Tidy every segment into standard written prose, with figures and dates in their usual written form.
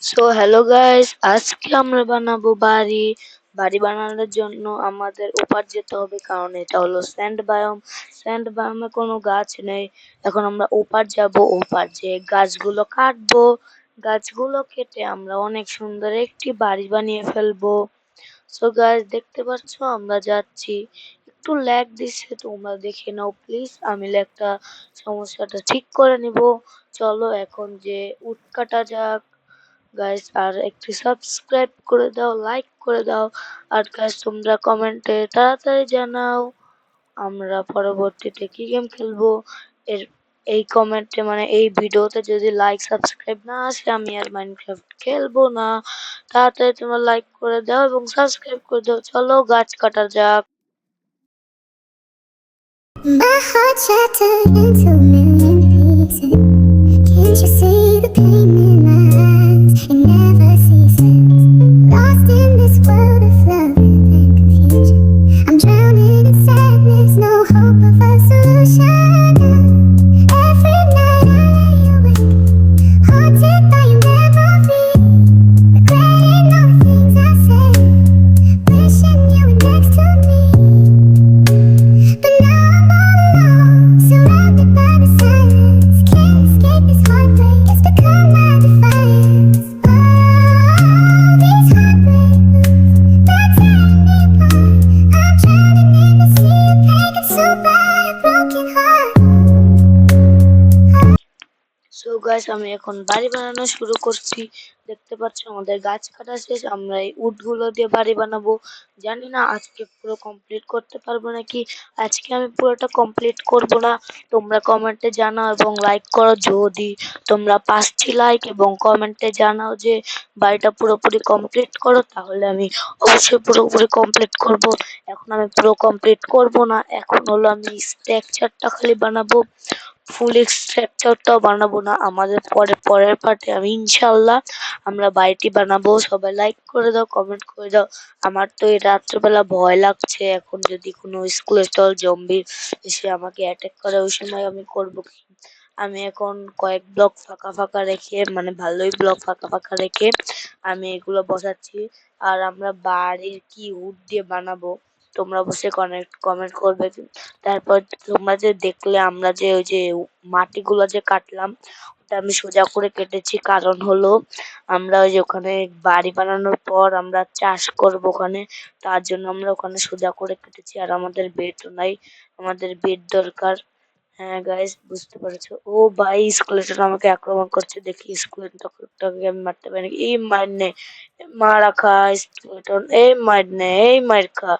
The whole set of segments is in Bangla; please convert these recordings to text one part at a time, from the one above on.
সো হ্যালো গাইস, আজকে আমরা বানাবো বাড়ি। বাড়ি বানানোর জন্য আমাদের ওপার যেতে হবে, কারণ এটা হলো স্যান্ড বায়োম। স্যান্ড বায়োমে কোনো গাছ নেই। এখন আমরা ওপার যাব, ওপার যে গাছগুলো কাটবো। গাছগুলো কেটে আমরা অনেক সুন্দর একটি বাড়ি বানিয়ে ফেলবো। সো গাইস, দেখতে পাচ্ছ আমরা যাচ্ছি। একটু ল্যাগ দিচ্ছে, তোমরা দেখে নাও প্লিজ। আমি ল্যাগটা সমস্যাটা ঠিক করে নিব। চলো এখন যে উড কাটা যাক গাইস, আর একটি সাবস্ক্রাইব করে দাও, লাইক করে দাও। আর গাইস, তোমরা কমেন্টে তাড়াতাড়ি জানাও আমরা পরবর্তীতে কি গেম খেলবো। এর এই কমেন্টে মানে এই ভিডিওতে যদি লাইক সাবস্ক্রাইব না আসে, আমি আর মাইনক্রাফট খেলবো না। তাড়াতাড়ি তোমরা লাইক করে দাও এবং সাবস্ক্রাইব করে দাও। চলো গাছ কাটা যাক। My heart shattered into a million pieces. Can't you see the pain in my eyes? It never ceases. Lost in this world of love and confusion. I'm drowning in sadness, no hope of a solution. Every night I lay awake, haunted by your memory, regretting all the things I said, wishing you were next to me. But now I'm all alone, surrounded by the silence. Can't escape this heartbreak, it's become my defiance. Oh, these heartbreak blues, they're tearing me apart. I'm drowning in the sea of pain, consumed by a broken heart. So guys, আমি এখন বাড়ি বানানো শুরু করছি। দেখতে পাচ্ছ আমাদের গাছ কাটা শেষ, আমরা এই উড গুলো দিয়ে বাড়ি বানাবো। জানি না আজকে পুরো কমপ্লিট করতে পারবো নাকি। আজকে আমি পুরোটা কমপ্লিট করব না। তোমরা কমেন্টে জানাও এবং লাইক করো। যদি তোমরা 5টি লাইক এবং কমেন্টে জানাও যে বাড়িটা পুরোপুরি কমপ্লিট করো, তাহলে আমি অবশ্যই পুরোপুরি কমপ্লিট করব। এখন আমি পুরো কমপ্লিট করব না, এখন হলো আমি স্ট্রাকচারটা খালি বানাবো। ফুল স্ট্রাকচারটাও বানাবো না। আমাদের পরের পার্টে আমি ইনশাল্লাহ আমরা বাড়িটি বানাবো। সবাই লাইক করে দাও, কমেন্ট করে দাও। আমার তো এই রাত্রেবেলা ভয় লাগছে, এখন যদি কোনো স্কেলেটল জম্বি এসে আমাকে অ্যাটাক করে, ওই সময় আমি করবো কি। আমি এখন কয়েক ব্লক ফাঁকা ফাঁকা রেখে, মানে ভালোই ব্লক ফাঁকা ফাঁকা রেখে আমি এগুলো বসাচ্ছি। আর আমরা বাড়ির কি উড দিয়ে বানাবো, তোমরা অবশ্যই কমেন্ট করবে। তারপর তোমরা যে দেখলে আমরা যে ওই যে মাটিগুলো যে কাটলাম, ওটা আমি সোজা করে কেটেছি, কারণ হলো আমরা ওই যে ওখানে বাড়ি বানানোর পর আমরা চাষ করব ওখানে, তার জন্য আমরা ওখানে সোজা করে কেটেছি। আর আমাদের বেডও নাই, আমাদের বেড দরকার। হ্যাঁ গাইস, বুঝতে পেরেছো। ও ভাই, স্কেলেটন আমাকে আক্রমণ করছে। দেখি স্কেলেটনটাকে আমি মারতে পারি নাকি। এই মার নে, মার খা স্কেলেটন, এই মার নে, এই মার খা,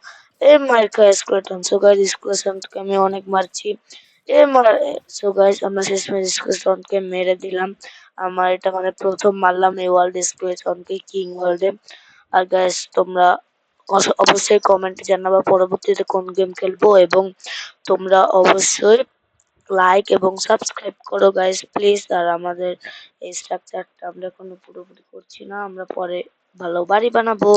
এই মার খা স্কেলেটন। সো গাইস, স্কেলেটনকে আমি অনেক মারছি। এ মার। সো গাইস, আমরা শেষমেশ স্কেলেটনকে মেরে দিলাম। আমার এটা মানে প্রথম মারলাম এই ওয়ার্ল্ড স্কেলেটনকে, কিং ওয়ার্ল্ডে। আর গাইস, তোমরা অবশ্যই কমেন্টে জানাবা পরবর্তীতে কোন গেম খেলবো, এবং তোমরা অবশ্যই লাইক এবং সাবস্ক্রাইব করো গাইস প্লিজ। আর আমাদের এই স্ট্রাকচারটা আমরা এখনো পুরোপুরি করছি না, আমরা পরে ভালো বাড়ি বানাবো।